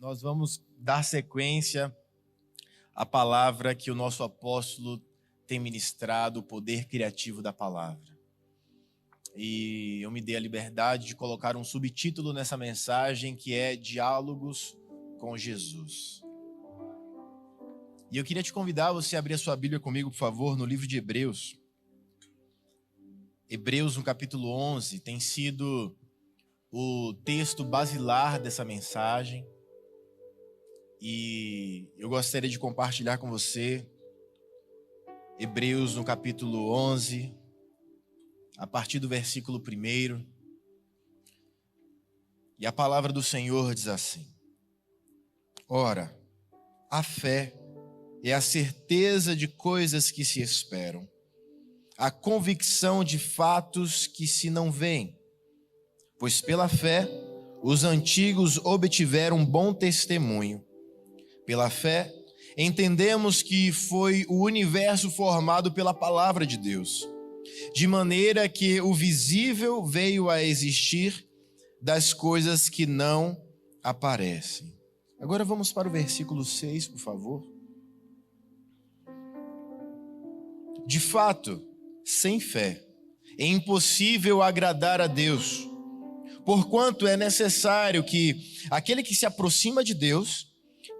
Nós vamos dar sequência à palavra que o nosso apóstolo tem ministrado, o poder criativo da palavra. E eu me dei a liberdade de colocar um subtítulo nessa mensagem que é Diálogos com Jesus. E eu queria te convidar a você abrir a sua Bíblia comigo, por favor, no livro de Hebreus. Hebreus, no capítulo 11, tem sido o texto basilar dessa mensagem. E eu gostaria de compartilhar com você Hebreus, no capítulo 11, a partir do versículo 1. E a palavra do Senhor diz assim: Ora, a fé é a certeza de coisas que se esperam, a convicção de fatos que se não veem. Pois pela fé, os antigos obtiveram bom testemunho. Pela fé, entendemos que foi o universo formado pela palavra de Deus, de maneira que o visível veio a existir das coisas que não aparecem. Agora vamos para o versículo 6, por favor. De fato, sem fé, é impossível agradar a Deus, porquanto é necessário que aquele que se aproxima de Deus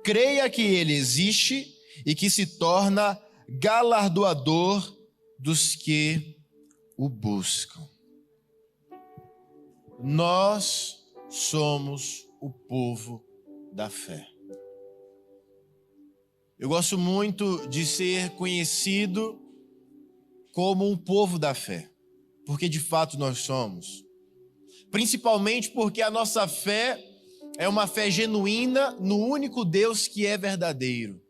creia que Ele existe e que se torna galardoador dos que o buscam. Nós somos o povo da fé. Eu gosto muito de ser conhecido como um povo da fé, porque de fato nós somos. Principalmente porque a nossa fé é uma fé genuína no único Deus que é verdadeiro.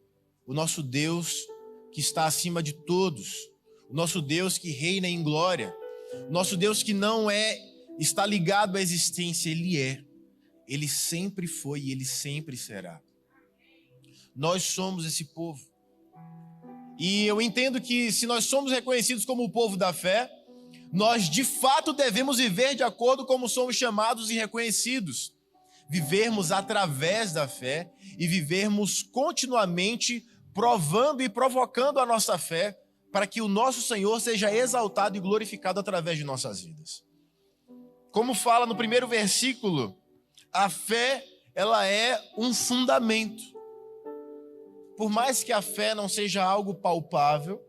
O nosso Deus que está acima de todos. O nosso Deus que reina em glória. O nosso Deus que não está ligado à existência, Ele é. Ele sempre foi e Ele sempre será. Nós somos esse povo. E eu entendo que se nós somos reconhecidos como o povo da fé, nós de fato devemos viver de acordo como somos chamados e reconhecidos. Vivermos através da fé e vivermos continuamente provando e provocando a nossa fé para que o nosso Senhor seja exaltado e glorificado através de nossas vidas. Como fala no primeiro versículo, a fé, ela é um fundamento. Por mais que a fé não seja algo palpável,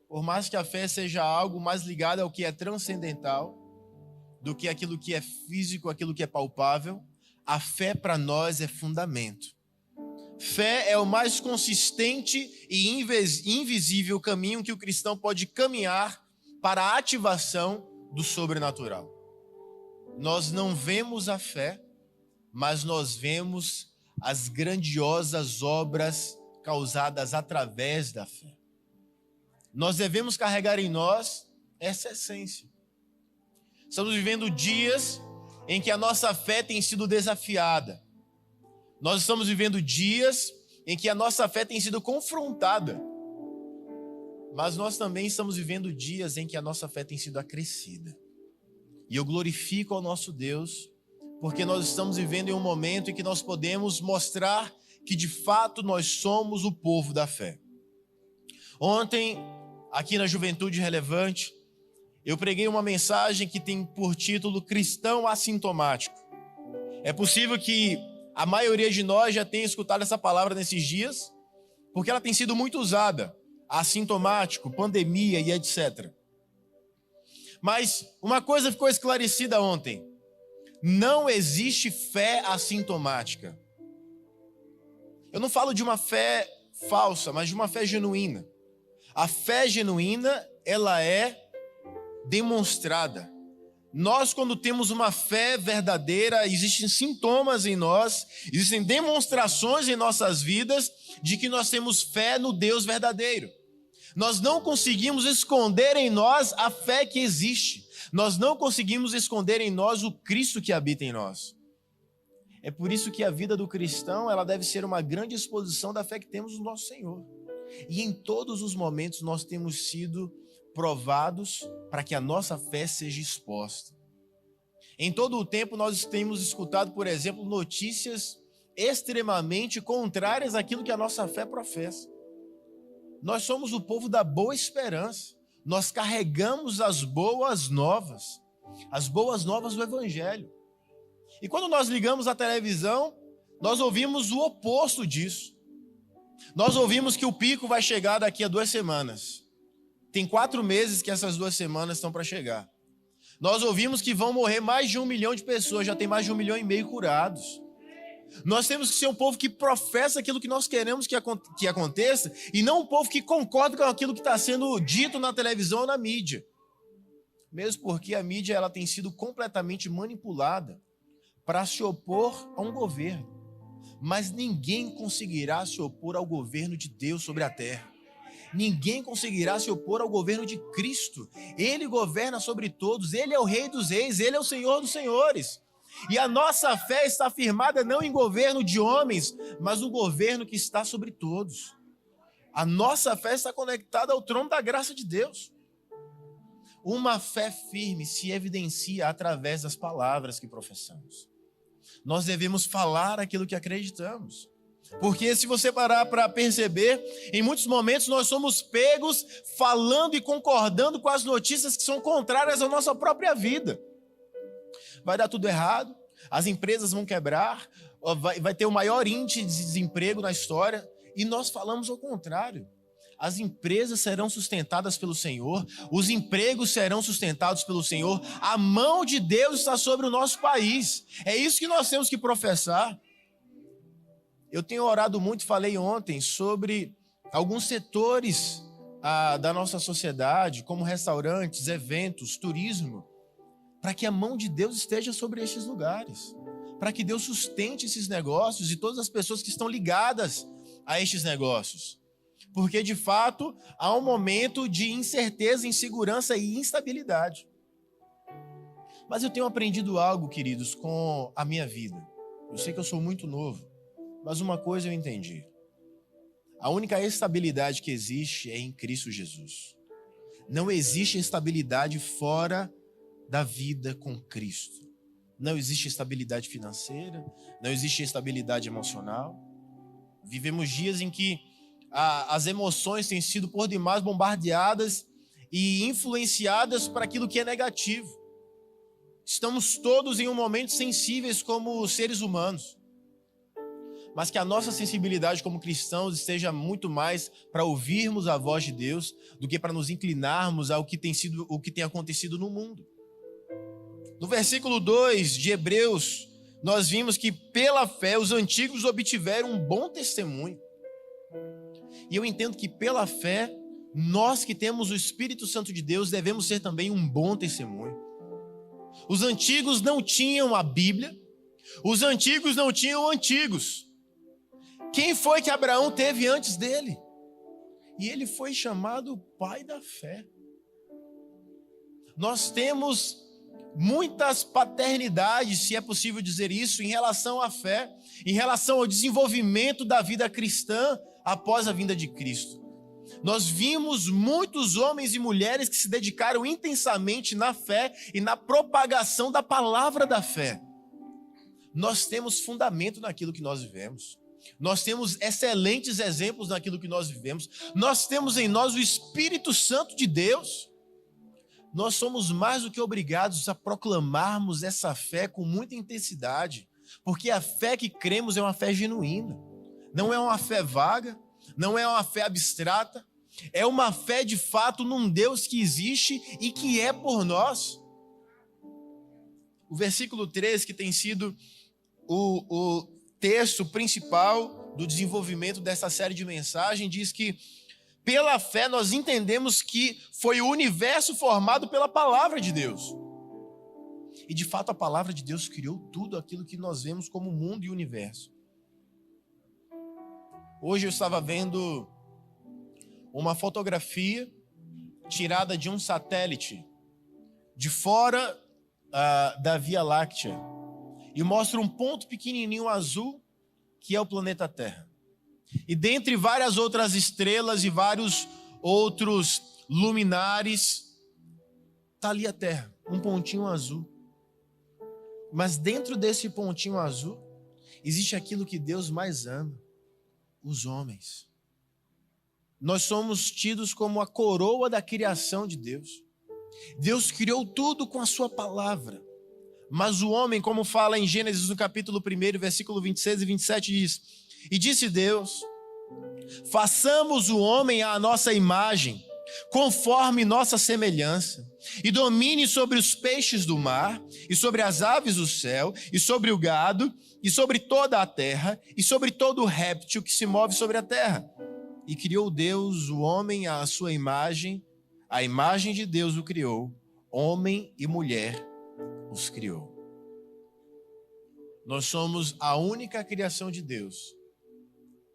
por mais que a fé seja algo mais ligado ao que é transcendental, do que aquilo que é físico, aquilo que é palpável, a fé para nós é fundamento. Fé é o mais consistente e invisível caminho que o cristão pode caminhar para a ativação do sobrenatural. Nós não vemos a fé, mas nós vemos as grandiosas obras causadas através da fé. Nós devemos carregar em nós essa essência. Estamos vivendo dias em que a nossa fé tem sido desafiada. Nós estamos vivendo dias em que a nossa fé tem sido confrontada. Mas nós também estamos vivendo dias em que a nossa fé tem sido acrescida. E eu glorifico ao nosso Deus, porque nós estamos vivendo em um momento em que nós podemos mostrar que de fato nós somos o povo da fé. Ontem, aqui na Juventude Relevante, eu preguei uma mensagem que tem por título Cristão Assintomático. É possível que a maioria de nós já tenha escutado essa palavra nesses dias, porque ela tem sido muito usada, assintomático, pandemia e etc. Mas uma coisa ficou esclarecida ontem: não existe fé assintomática. Eu não falo de uma fé falsa, mas de uma fé genuína. A fé genuína, ela é demonstrada. Nós, quando temos uma fé verdadeira, existem sintomas em nós, existem demonstrações em nossas vidas de que nós temos fé no Deus verdadeiro. Nós não conseguimos esconder em nós a fé que existe. Nós não conseguimos esconder em nós o Cristo que habita em nós. É por isso que a vida do cristão, ela deve ser uma grande exposição da fé que temos no nosso Senhor. E em todos os momentos nós temos sido provados para que a nossa fé seja exposta. Em todo o tempo nós temos escutado, por exemplo, notícias extremamente contrárias àquilo que a nossa fé professa. Nós somos o povo da boa esperança. Nós carregamos as boas novas do Evangelho. E quando nós ligamos a televisão, nós ouvimos o oposto disso. Nós ouvimos que o pico vai chegar daqui a 2 semanas. Tem 4 meses que essas 2 semanas estão para chegar. Nós ouvimos que vão morrer mais de 1 milhão de pessoas, já tem mais de 1,5 milhão curados. Nós temos que ser um povo que professa aquilo que nós queremos que aconteça e não um povo que concorda com aquilo que está sendo dito na televisão ou na mídia. Mesmo porque a mídia ela tem sido completamente manipulada para se opor a um governo. Mas ninguém conseguirá se opor ao governo de Deus sobre a terra. Ninguém conseguirá se opor ao governo de Cristo. Ele governa sobre todos, Ele é o Rei dos Reis, Ele é o Senhor dos Senhores. E a nossa fé está firmada não em governo de homens, mas no governo que está sobre todos. A nossa fé está conectada ao trono da graça de Deus. Uma fé firme se evidencia através das palavras que professamos. Nós devemos falar aquilo que acreditamos. Porque se você parar para perceber, em muitos momentos nós somos pegos falando e concordando com as notícias que são contrárias à nossa própria vida. Vai dar tudo errado, as empresas vão quebrar, vai ter o maior índice de desemprego na história, e nós falamos ao contrário. As empresas serão sustentadas pelo Senhor, os empregos serão sustentados pelo Senhor, a mão de Deus está sobre o nosso país. É isso que nós temos que professar. Eu tenho orado muito, falei ontem, sobre alguns setores da nossa sociedade, como restaurantes, eventos, turismo, para que a mão de Deus esteja sobre estes lugares, para que Deus sustente esses negócios e todas as pessoas que estão ligadas a estes negócios. Porque, de fato, há um momento de incerteza, insegurança e instabilidade. Mas eu tenho aprendido algo, queridos, com a minha vida. Eu sei que eu sou muito novo, mas uma coisa eu entendi. A única estabilidade que existe é em Cristo Jesus. Não existe estabilidade fora da vida com Cristo. Não existe estabilidade financeira, não existe estabilidade emocional. Vivemos dias em que as emoções têm sido por demais bombardeadas e influenciadas para aquilo que é negativo. Estamos todos em um momento sensíveis como seres humanos. Mas que a nossa sensibilidade como cristãos esteja muito mais para ouvirmos a voz de Deus do que para nos inclinarmos ao que tem acontecido no mundo. No versículo 2 de Hebreus, nós vimos que pela fé os antigos obtiveram um bom testemunho. E eu entendo que pela fé, nós que temos o Espírito Santo de Deus devemos ser também um bom testemunho. Os antigos não tinham a Bíblia, os antigos não tinham antigos. Quem foi que Abraão teve antes dele? E ele foi chamado pai da fé. Nós temos muitas paternidades, se é possível dizer isso, em relação à fé, em relação ao desenvolvimento da vida cristã após a vinda de Cristo. Nós vimos muitos homens e mulheres que se dedicaram intensamente na fé e na propagação da palavra da fé. Nós temos fundamento naquilo que nós vivemos. Nós temos excelentes exemplos naquilo que nós vivemos. Nós temos em nós o Espírito Santo de Deus. Nós somos mais do que obrigados a proclamarmos essa fé com muita intensidade, porque a fé que cremos é uma fé genuína. Não é uma fé vaga, não é uma fé abstrata, é uma fé de fato num Deus que existe e que é por nós. O versículo 3, que tem sido o texto principal do desenvolvimento dessa série de mensagens, diz que pela fé nós entendemos que foi o universo formado pela palavra de Deus. E de fato a palavra de Deus criou tudo aquilo que nós vemos como mundo e universo. Hoje eu estava vendo uma fotografia tirada de um satélite de fora da Via Láctea e mostra um ponto pequenininho azul que é o planeta Terra. E dentre várias outras estrelas e vários outros luminares, está ali a Terra, um pontinho azul. Mas dentro desse pontinho azul existe aquilo que Deus mais ama: os homens. Nós somos tidos como a coroa da criação de Deus. Deus criou tudo com a sua palavra. Mas o homem, como fala em Gênesis no capítulo 1, versículo 26 e 27, diz: e disse Deus: façamos o homem à nossa imagem, conforme nossa semelhança, e domine sobre os peixes do mar, e sobre as aves do céu, e sobre o gado, e sobre toda a terra, e sobre todo o réptil que se move sobre a terra. E criou Deus o homem à sua imagem, a imagem de Deus o criou, homem e mulher os criou. Nós somos a única criação de Deus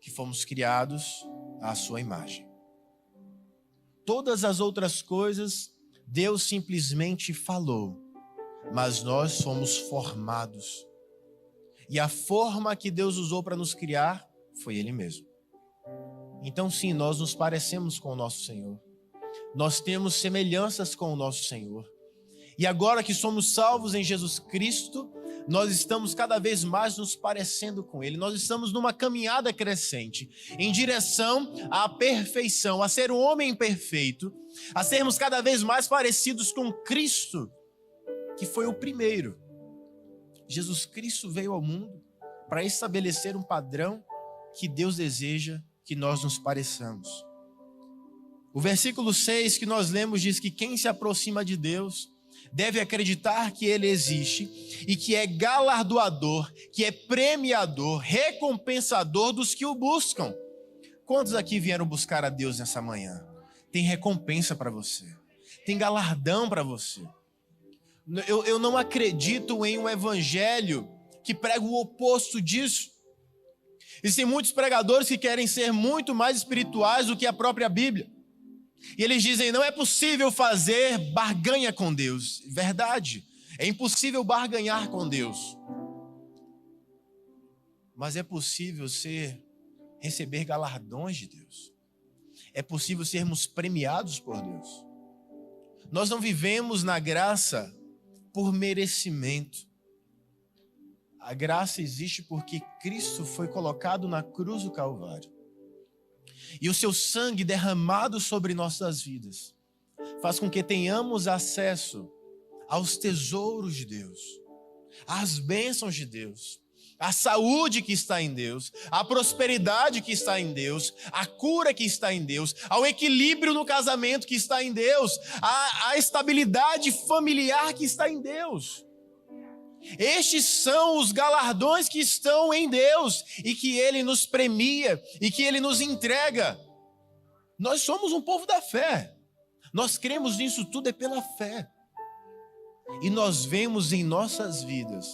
que fomos criados à sua imagem. Todas as outras coisas Deus simplesmente falou, mas nós fomos formados. E a forma que Deus usou para nos criar foi Ele mesmo. Então sim, nós nos parecemos com o nosso Senhor. Nós temos semelhanças com o nosso Senhor. E agora que somos salvos em Jesus Cristo, nós estamos cada vez mais nos parecendo com Ele. Nós estamos numa caminhada crescente, em direção à perfeição, a ser um homem perfeito, a sermos cada vez mais parecidos com Cristo, que foi o primeiro. Jesus Cristo veio ao mundo para estabelecer um padrão que Deus deseja que nós nos pareçamos. O versículo 6 que nós lemos diz que quem se aproxima de Deus deve acreditar que Ele existe e que é galardoador, que é premiador, recompensador dos que o buscam. Quantos aqui vieram buscar a Deus nessa manhã? Tem recompensa para você, tem galardão para você. Eu não acredito em um evangelho que prega o oposto disso. Existem muitos pregadores que querem ser muito mais espirituais do que a própria Bíblia. E eles dizem: não é possível fazer barganha com Deus. Verdade, é impossível barganhar com Deus. Mas é possível receber galardões de Deus. É possível sermos premiados por Deus. Nós não vivemos na graça por merecimento. A graça existe porque Cristo foi colocado na cruz do Calvário. E o seu sangue derramado sobre nossas vidas faz com que tenhamos acesso aos tesouros de Deus, às bênçãos de Deus, à saúde que está em Deus, à prosperidade que está em Deus, à cura que está em Deus, ao equilíbrio no casamento que está em Deus, à estabilidade familiar que está em Deus. Estes são os galardões que estão em Deus e que Ele nos premia e que Ele nos entrega. Nós somos um povo da fé. Nós cremos nisso tudo é pela fé. E nós vemos em nossas vidas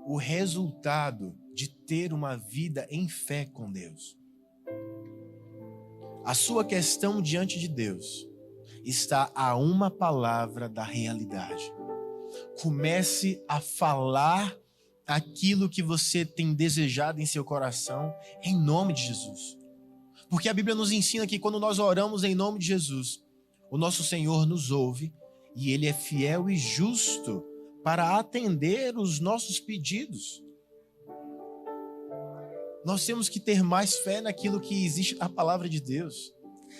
o resultado de ter uma vida em fé com Deus. A sua questão diante de Deus está a uma palavra da realidade. Comece a falar aquilo que você tem desejado em seu coração, em nome de Jesus. Porque a Bíblia nos ensina que quando nós oramos em nome de Jesus, o nosso Senhor nos ouve e Ele é fiel e justo para atender os nossos pedidos. Nós temos que ter mais fé naquilo que existe na palavra de Deus.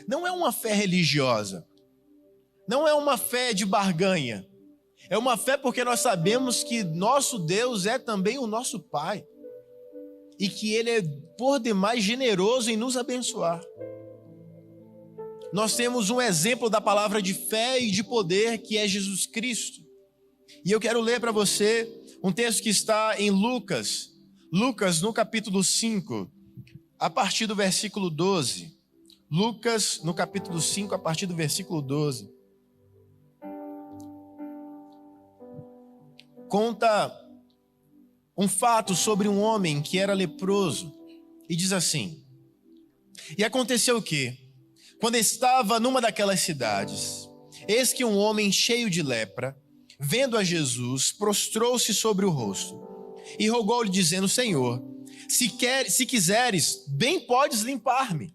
Não é uma fé religiosa, não é uma fé de barganha. É uma fé porque nós sabemos que nosso Deus é também o nosso Pai e que Ele é por demais generoso em nos abençoar. Nós temos um exemplo da palavra de fé e de poder que é Jesus Cristo. E eu quero ler para você um texto que está em Lucas no capítulo 5, a partir do versículo 12. Lucas no capítulo 5, a partir do versículo 12. Conta um fato sobre um homem que era leproso e diz assim: e aconteceu que, quando estava numa daquelas cidades, eis que um homem cheio de lepra, vendo a Jesus, prostrou-se sobre o rosto e rogou-lhe dizendo: Senhor, se quiseres, bem podes limpar-me.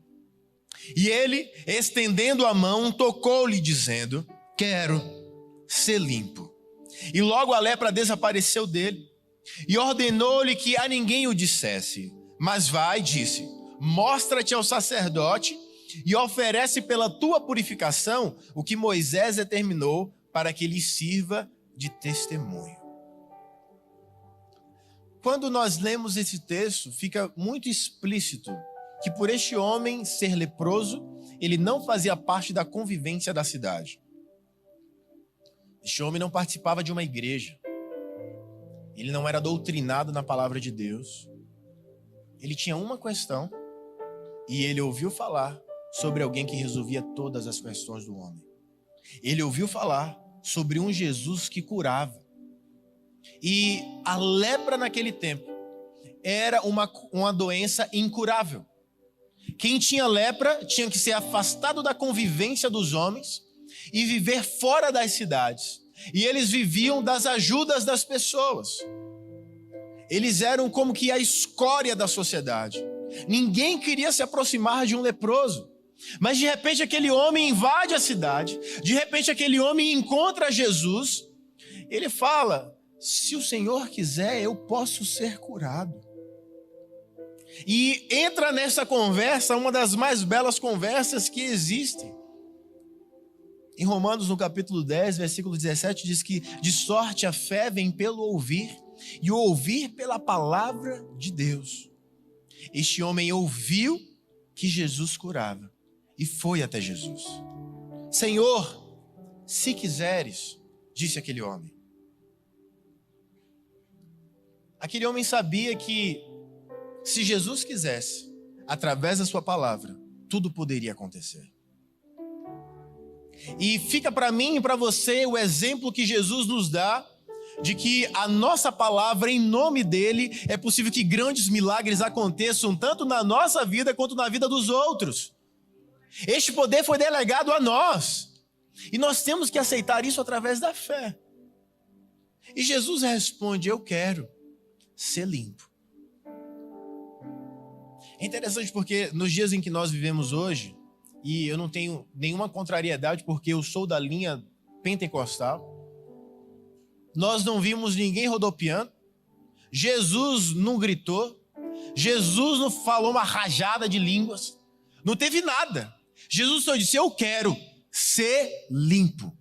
E ele, estendendo a mão, tocou-lhe dizendo: quero ser limpo. E logo a lepra desapareceu dele. E ordenou-lhe que a ninguém o dissesse. Mas vai, disse, mostra-te ao sacerdote e oferece pela tua purificação o que Moisés determinou para que lhe sirva de testemunho. Quando nós lemos esse texto, fica muito explícito que por este homem ser leproso, ele não fazia parte da convivência da cidade. Este homem não participava de uma igreja. Ele não era doutrinado na palavra de Deus. Ele tinha uma questão e ele ouviu falar sobre alguém que resolvia todas as questões do homem. Ele ouviu falar sobre um Jesus que curava. E a lepra naquele tempo era uma doença incurável. Quem tinha lepra tinha que ser afastado da convivência dos homens e viver fora das cidades. E eles viviam das ajudas das pessoas. Eles eram como que a escória da sociedade. Ninguém queria se aproximar de um leproso. Mas de repente aquele homem invade a cidade. De repente aquele homem encontra Jesus. Ele fala: se o Senhor quiser, eu posso ser curado. E entra nessa conversa uma das mais belas conversas que existem. Em Romanos, no capítulo 10, versículo 17, diz que de sorte a fé vem pelo ouvir, e o ouvir pela palavra de Deus. Este homem ouviu que Jesus curava e foi até Jesus. Senhor, se quiseres, disse aquele homem. Aquele homem sabia que se Jesus quisesse, através da sua palavra, tudo poderia acontecer. E fica para mim e para você o exemplo que Jesus nos dá de que a nossa palavra, em nome dele, é possível que grandes milagres aconteçam tanto na nossa vida quanto na vida dos outros. Este poder foi delegado a nós. E nós temos que aceitar isso através da fé. E Jesus responde: eu quero ser limpo. É interessante porque nos dias em que nós vivemos hoje, e eu não tenho nenhuma contrariedade porque eu sou da linha pentecostal, nós não vimos ninguém rodopiando, Jesus não gritou, Jesus não falou uma rajada de línguas, não teve nada. Jesus só disse: eu quero ser limpo.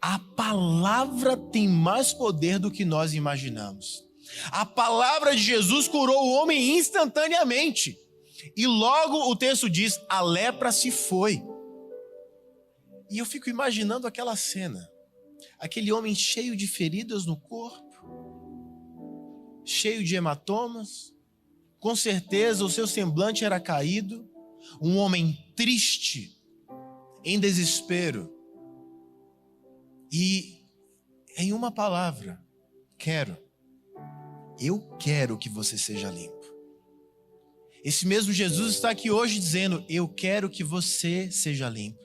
A palavra tem mais poder do que nós imaginamos. A palavra de Jesus curou o homem instantaneamente. E logo o texto diz: a lepra se foi. E eu fico imaginando aquela cena. Aquele homem cheio de feridas no corpo, cheio de hematomas. Com certeza o seu semblante era caído. Um homem triste, em desespero. E em uma palavra: quero. Eu quero que você seja limpo. Esse mesmo Jesus está aqui hoje dizendo: eu quero que você seja limpo.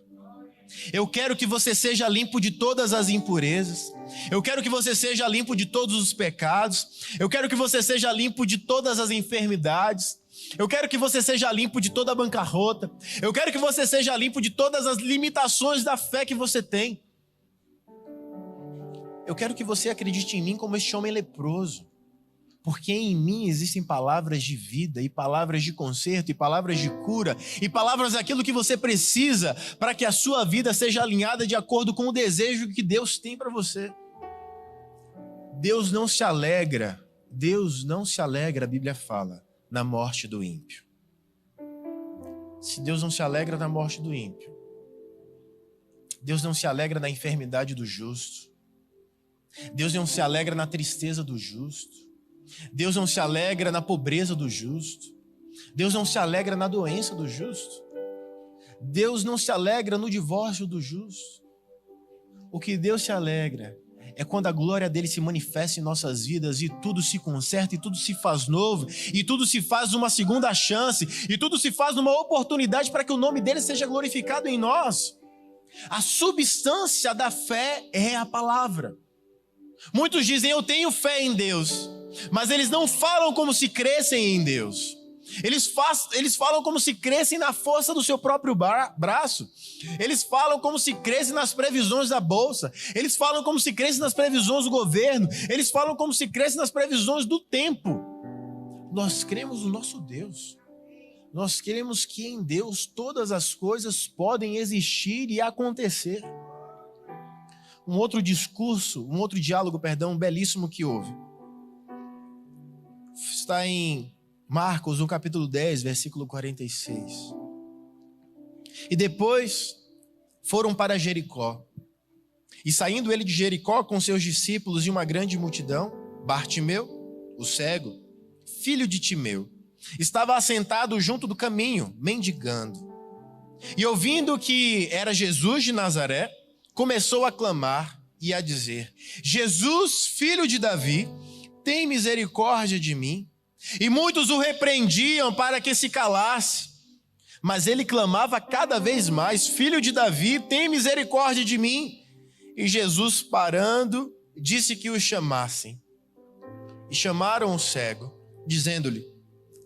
Eu quero que você seja limpo de todas as impurezas. Eu quero que você seja limpo de todos os pecados. Eu quero que você seja limpo de todas as enfermidades. Eu quero que você seja limpo de toda a bancarrota. Eu quero que você seja limpo de todas as limitações da fé que você tem. Eu quero que você acredite em mim como este homem leproso. Porque em mim existem palavras de vida, e palavras de conserto, e palavras de cura, e palavras daquilo que você precisa para que a sua vida seja alinhada de acordo com o desejo que Deus tem para você. Deus não se alegra, a Bíblia fala, na morte do ímpio. Se Deus não se alegra na morte do ímpio, Deus não se alegra na enfermidade do justo, Deus não se alegra na tristeza do justo, Deus não se alegra na pobreza do justo. Deus não se alegra na doença do justo. Deus não se alegra no divórcio do justo. O que Deus se alegra é quando a glória dele se manifesta em nossas vidas e tudo se conserta, e tudo se faz novo, e tudo se faz uma segunda chance, e tudo se faz uma oportunidade para que o nome dele seja glorificado em nós. A substância da fé é a palavra. Muitos dizem: eu tenho fé em Deus, mas eles não falam como se crescem em Deus. Eles falam como se crescem na força do seu próprio braço. Eles falam como se crescem nas previsões da bolsa. Eles falam como se crescem nas previsões do governo. Eles falam como se crescem nas previsões do tempo. Nós cremos no nosso Deus. Nós cremos que em Deus todas as coisas podem existir e acontecer. Um outro diálogo, belíssimo que houve. Está em Marcos, no capítulo 10, versículo 46. E depois foram para Jericó. E saindo ele de Jericó com seus discípulos e uma grande multidão, Bartimeu, o cego, filho de Timeu, estava assentado junto do caminho, mendigando. E ouvindo que era Jesus de Nazaré, começou a clamar e a dizer: Jesus, filho de Davi, tem misericórdia de mim. E muitos o repreendiam para que se calasse. Mas ele clamava cada vez mais: Filho de Davi, tem misericórdia de mim. E Jesus, parando, disse que o chamassem. E chamaram o cego, dizendo-lhe: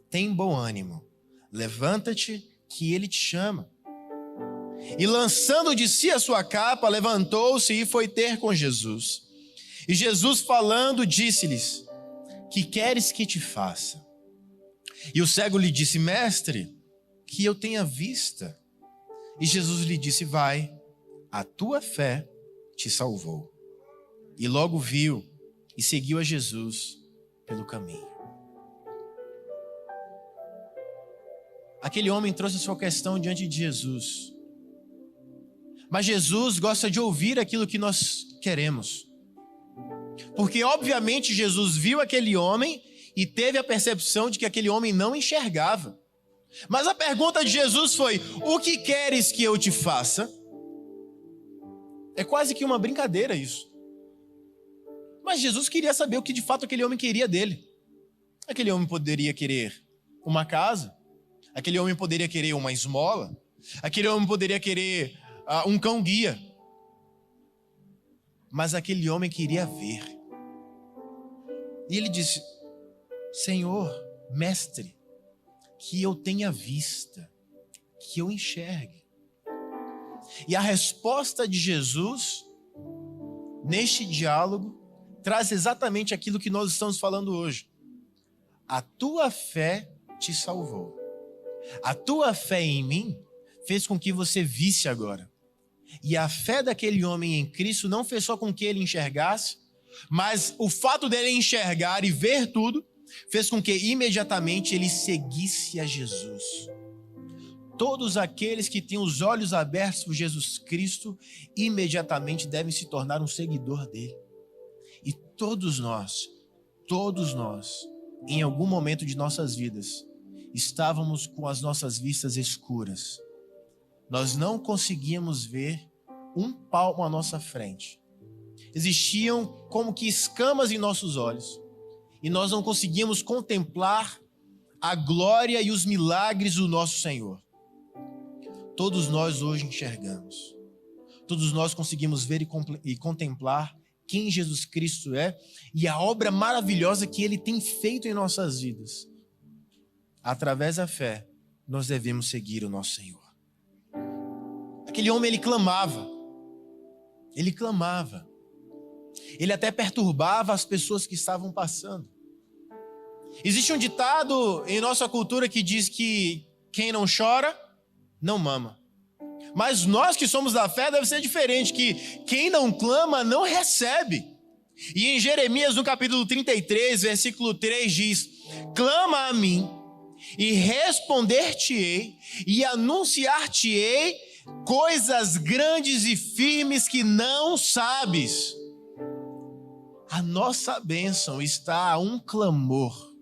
tem bom ânimo, levanta-te, que ele te chama. E lançando de si a sua capa, levantou-se e foi ter com Jesus. E Jesus, falando, disse-lhes: que queres que te faça? E o cego lhe disse: Mestre, que eu tenha vista. E Jesus lhe disse: vai, a tua fé te salvou. E logo viu e seguiu a Jesus pelo caminho. Aquele homem trouxe a sua questão diante de Jesus. Mas Jesus gosta de ouvir aquilo que nós queremos. Porque obviamente Jesus viu aquele homem e teve a percepção de que aquele homem não enxergava. Mas a pergunta de Jesus foi: o que queres que eu te faça? É quase que uma brincadeira isso. Mas Jesus queria saber o que de fato aquele homem queria dele. Aquele homem poderia querer uma casa. Aquele homem poderia querer uma esmola. Aquele homem poderia querer um cão-guia. Mas aquele homem queria ver. E ele disse: Senhor, mestre, que eu tenha vista, que eu enxergue. E a resposta de Jesus, neste diálogo, traz exatamente aquilo que nós estamos falando hoje. A tua fé te salvou. A tua fé em mim fez com que você visse agora. E a fé daquele homem em Cristo não fez só com que ele enxergasse, mas o fato dele enxergar e ver tudo fez com que imediatamente ele seguisse a Jesus. Todos aqueles que têm os olhos abertos por Jesus Cristo, imediatamente devem se tornar um seguidor dele. E todos nós, em algum momento de nossas vidas, estávamos com as nossas vistas escuras. Nós não conseguíamos ver um palmo à nossa frente. Existiam como que escamas em nossos olhos. E nós não conseguíamos contemplar a glória e os milagres do nosso Senhor. Todos nós hoje enxergamos. Todos nós conseguimos ver e contemplar quem Jesus Cristo é e a obra maravilhosa que Ele tem feito em nossas vidas. Através da fé, nós devemos seguir o nosso Senhor. Aquele homem, ele clamava. Ele até perturbava as pessoas que estavam passando. Existe um ditado em nossa cultura que diz que quem não chora, não mama. Mas nós que somos da fé deve ser diferente, que quem não clama, não recebe. E em Jeremias, no capítulo 33, versículo 3, diz: clama a mim, e responder-te-ei, e anunciar-te-ei coisas grandes e firmes que não sabes. A nossa bênção está a um clamor.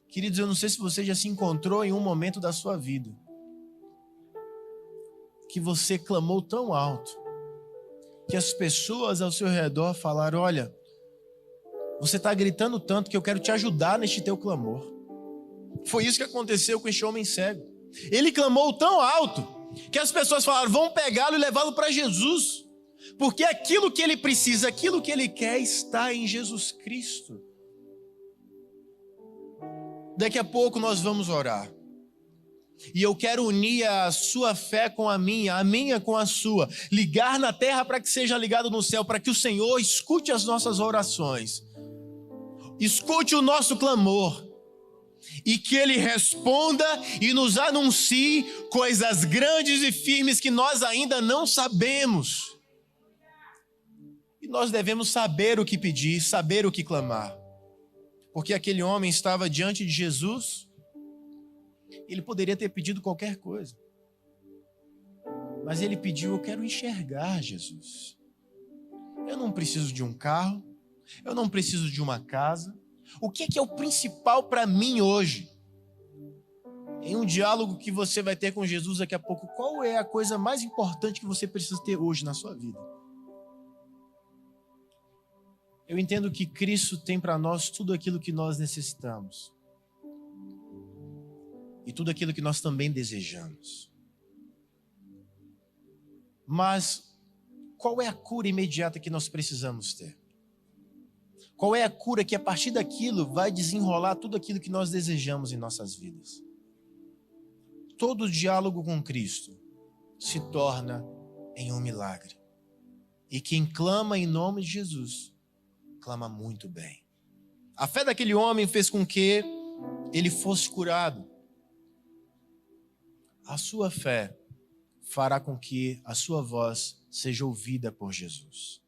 Queridos, eu não sei se você já se encontrou em um momento da sua vida que você clamou tão alto que as pessoas ao seu redor falaram: olha, você está gritando tanto que eu quero te ajudar neste teu clamor. Foi isso que aconteceu com este homem cego. Ele clamou tão alto que as pessoas falaram: vamos pegá-lo e levá-lo para Jesus, porque aquilo que ele precisa, aquilo que ele quer está em Jesus Cristo. Daqui a pouco nós vamos orar. E eu quero unir a sua fé com a minha com a sua. Ligar na terra para que seja ligado no céu, para que o Senhor escute as nossas orações. Escute o nosso clamor. E que Ele responda e nos anuncie coisas grandes e firmes que nós ainda não sabemos. E nós devemos saber o que pedir, saber o que clamar. Porque aquele homem estava diante de Jesus, ele poderia ter pedido qualquer coisa. Mas ele pediu: eu quero enxergar Jesus. Eu não preciso de um carro, eu não preciso de uma casa. O que é o principal para mim hoje? Em um diálogo que você vai ter com Jesus daqui a pouco, qual é a coisa mais importante que você precisa ter hoje na sua vida? Eu entendo que Cristo tem para nós tudo aquilo que nós necessitamos. E tudo aquilo que nós também desejamos. Mas qual é a cura imediata que nós precisamos ter? Qual é a cura que a partir daquilo vai desenrolar tudo aquilo que nós desejamos em nossas vidas? Todo diálogo com Cristo se torna em um milagre. E quem clama em nome de Jesus, clama muito bem. A fé daquele homem fez com que ele fosse curado. A sua fé fará com que a sua voz seja ouvida por Jesus.